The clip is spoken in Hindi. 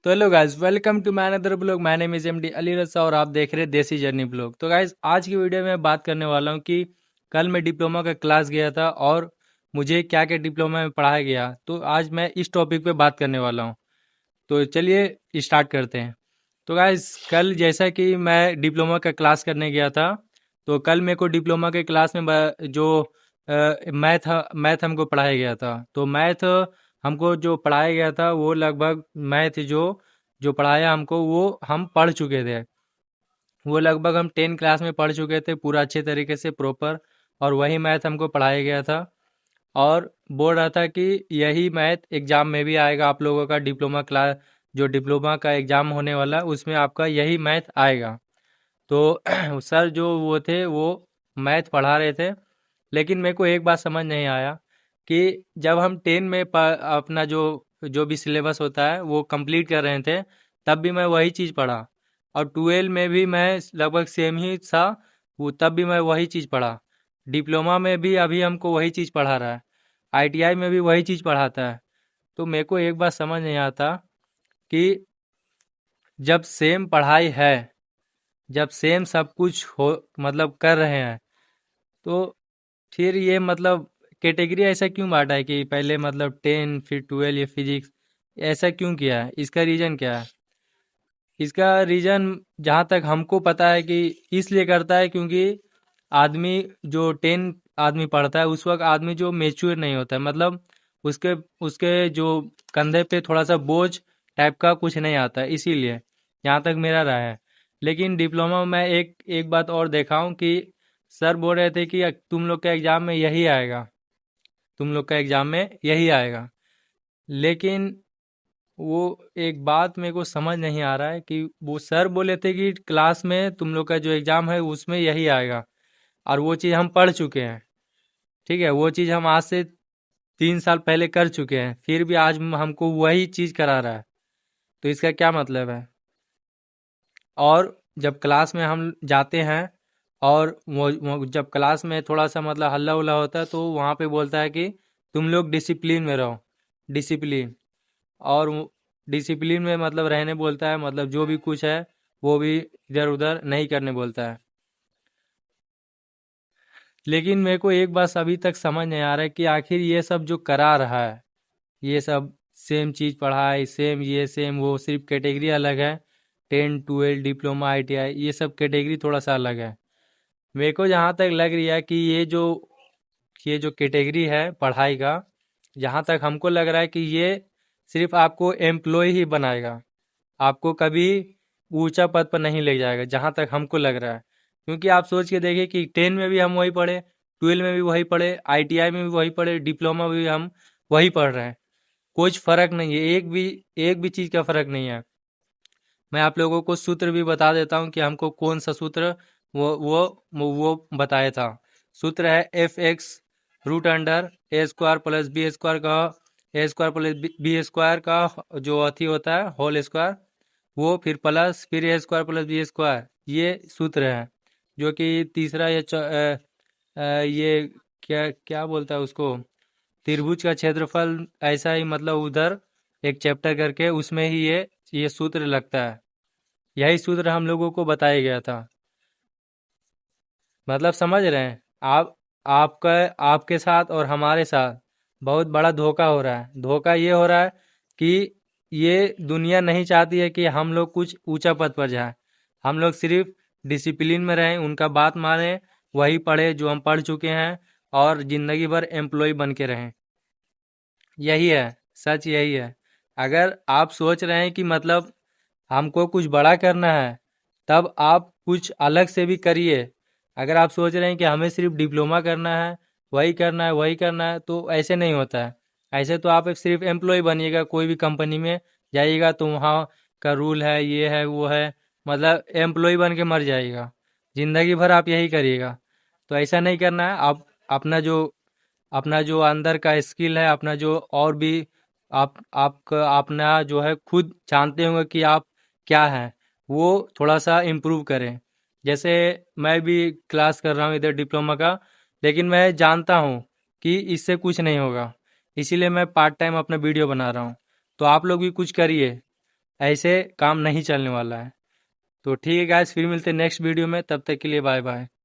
तो hello guys, welcome to my another blog. My name is MD Ali Raza और आप देख रहे हैं देसी जर्नी ब्लॉग। तो गाइस, आज की वीडियो में बात करने वाला हूँ कि कल मैं डिप्लोमा का क्लास गया था और मुझे क्या क्या डिप्लोमा में पढ़ाया गया। तो आज मैं इस टॉपिक पे बात करने वाला हूँ। तो चलिए स्टार्ट करते हैं। तो गाइस, कल जैसा कि मैं डिप्लोमा का क्लास करने गया था, तो कल मेरे को डिप्लोमा के क्लास में जो मैथ हमको पढ़ाया गया था। तो मैथ हमको जो पढ़ाया गया था वो लगभग मैथ जो जो पढ़ाया हमको वो हम पढ़ चुके थे। वो लगभग हम 10 क्लास में पढ़ चुके थे पूरा अच्छे तरीके से प्रॉपर। और वही मैथ हमको पढ़ाया गया था और बोल रहा था कि यही मैथ एग्ज़ाम में भी आएगा। आप लोगों का डिप्लोमा क्लास, जो डिप्लोमा का एग्ज़ाम होने वाला है उसमें आपका यही मैथ आएगा। तो सर जो वो थे वो मैथ पढ़ा रहे थे, लेकिन मेरे को एक बात समझ नहीं आया कि जब हम 10 में अपना जो जो भी सिलेबस होता है वो कंप्लीट कर रहे थे, तब भी मैं वही चीज़ पढ़ा। और 12 में भी मैं लगभग सेम ही था, वो तब भी मैं वही चीज़ पढ़ा। डिप्लोमा में भी अभी हमको वही चीज़ पढ़ा रहा है, आईटीआई में भी वही चीज़ पढ़ाता है। तो मेरे को एक बात समझ नहीं आता कि जब सेम पढ़ाई है, जब सेम सब कुछ हो, मतलब कर रहे हैं, तो फिर ये मतलब कैटेगरी ऐसा क्यों बांटा है कि पहले मतलब 10 फिर 12 या फिजिक्स, ऐसा क्यों किया है? इसका रीज़न क्या है? इसका रीज़न जहाँ तक हमको पता है कि इसलिए करता है क्योंकि आदमी जो 10 आदमी पढ़ता है उस वक्त आदमी जो मेच्योर नहीं होता है, मतलब उसके उसके जो कंधे पे थोड़ा सा बोझ टाइप का कुछ नहीं आता है, इसीलिए यहाँ तक मेरा राय है। लेकिन डिप्लोमा में मैं एक एक बात और देखा हूँ कि सर बोल रहे थे कि तुम लोग का एग्ज़ाम में यही आएगा, तुम लोग का एग्ज़ाम में यही आएगा। लेकिन वो एक बात मेरे को समझ नहीं आ रहा है कि वो सर बोले थे कि क्लास में तुम लोग का जो एग्ज़ाम है उसमें यही आएगा, और वो चीज़ हम पढ़ चुके हैं। ठीक है, वो चीज़ हम आज से 3 साल पहले कर चुके हैं, फिर भी आज हमको वही चीज़ करा रहा है। तो इसका क्या मतलब है? और जब क्लास में हम जाते हैं और वो जब क्लास में थोड़ा सा मतलब हल्ला उल्ला होता है, तो वहाँ पे बोलता है कि तुम लोग डिसिप्लिन में रहो, डिसिप्लिन। और डिसिप्लिन में मतलब रहने बोलता है, मतलब जो भी कुछ है वो भी इधर उधर नहीं करने बोलता है। लेकिन मेरे को एक बात अभी तक समझ नहीं आ रहा है कि आखिर ये सब जो करा रहा है, ये सब सेम चीज़ पढ़ाई, सेम ये सेम वो, सिर्फ कैटेगरी अलग है। 10 12 डिप्लोमा आईटीआई ये सब कैटेगरी थोड़ा सा अलग है। मेरे को जहाँ तक लग रही है कि ये जो कैटेगरी है पढ़ाई का, जहाँ तक हमको लग रहा है कि ये सिर्फ आपको एम्प्लॉय ही बनाएगा, आपको कभी ऊंचा पद पर नहीं ले जाएगा, जहाँ तक हमको लग रहा है। क्योंकि आप सोच के देखिए कि 10 में भी हम वही पढ़े, 12 में भी वही पढ़े, आईटीआई में भी वही पढ़े, डिप्लोमा में भी हम वही पढ़ रहे हैं। कुछ फर्क नहीं है, एक भी चीज़ का फर्क नहीं है। मैं आप लोगों को सूत्र भी बता देता हूँ कि हमको कौन सा सूत्र वो बताया था। सूत्र है f(x)√अंडर ए स्क्वायर प्लस बी स्क्वायर का, ए स्क्वायर प्लस बी स्क्वायर का जो अथी होता है होल स्क्वायर, वो फिर प्लस फिर ए स्क्वायर प्लस बी स्क्वायर, ये सूत्र है। जो कि तीसरा ये क्या क्या बोलता है उसको, त्रिभुज का क्षेत्रफल, ऐसा ही मतलब उधर एक चैप्टर करके उसमें ही ये सूत्र लगता है। यही सूत्र हम लोगों को बताया गया था। मतलब समझ रहे हैं आप? आपका आपके साथ और हमारे साथ बहुत बड़ा धोखा हो रहा है। धोखा ये हो रहा है कि ये दुनिया नहीं चाहती है कि हम लोग कुछ ऊंचा पद पर जाएं। हम लोग सिर्फ डिसिप्लिन में रहें, उनका बात मानें, वही पढ़े जो हम पढ़ चुके हैं, और ज़िंदगी भर एम्प्लॉय बन के रहें। यही है, सच यही है। अगर आप सोच रहे हैं कि मतलब हमको कुछ बड़ा करना है, तब आप कुछ अलग से भी करिए। अगर आप सोच रहे हैं कि हमें सिर्फ डिप्लोमा करना है, वही करना है वही करना है, तो ऐसे नहीं होता है। ऐसे तो आप एक सिर्फ एम्प्लॉय बनिएगा, कोई भी कंपनी में जाइएगा तो वहाँ का रूल है, ये है वो है, मतलब एम्प्लॉय बन के मर जाइएगा। ज़िंदगी भर आप यही करिएगा। तो ऐसा नहीं करना है। आप अपना जो अंदर का स्किल है, अपना जो और भी आपका अपना जो है, खुद जानते होंगे कि आप क्या हैं, वो थोड़ा सा इम्प्रूव करें। जैसे मैं भी क्लास कर रहा हूँ इधर डिप्लोमा का, लेकिन मैं जानता हूँ कि इससे कुछ नहीं होगा, इसीलिए मैं पार्ट टाइम अपना वीडियो बना रहा हूँ। तो आप लोग भी कुछ करिए, ऐसे काम नहीं चलने वाला है। तो ठीक है गाइस, फिर मिलते हैं नेक्स्ट वीडियो में, तब तक के लिए बाय बाय।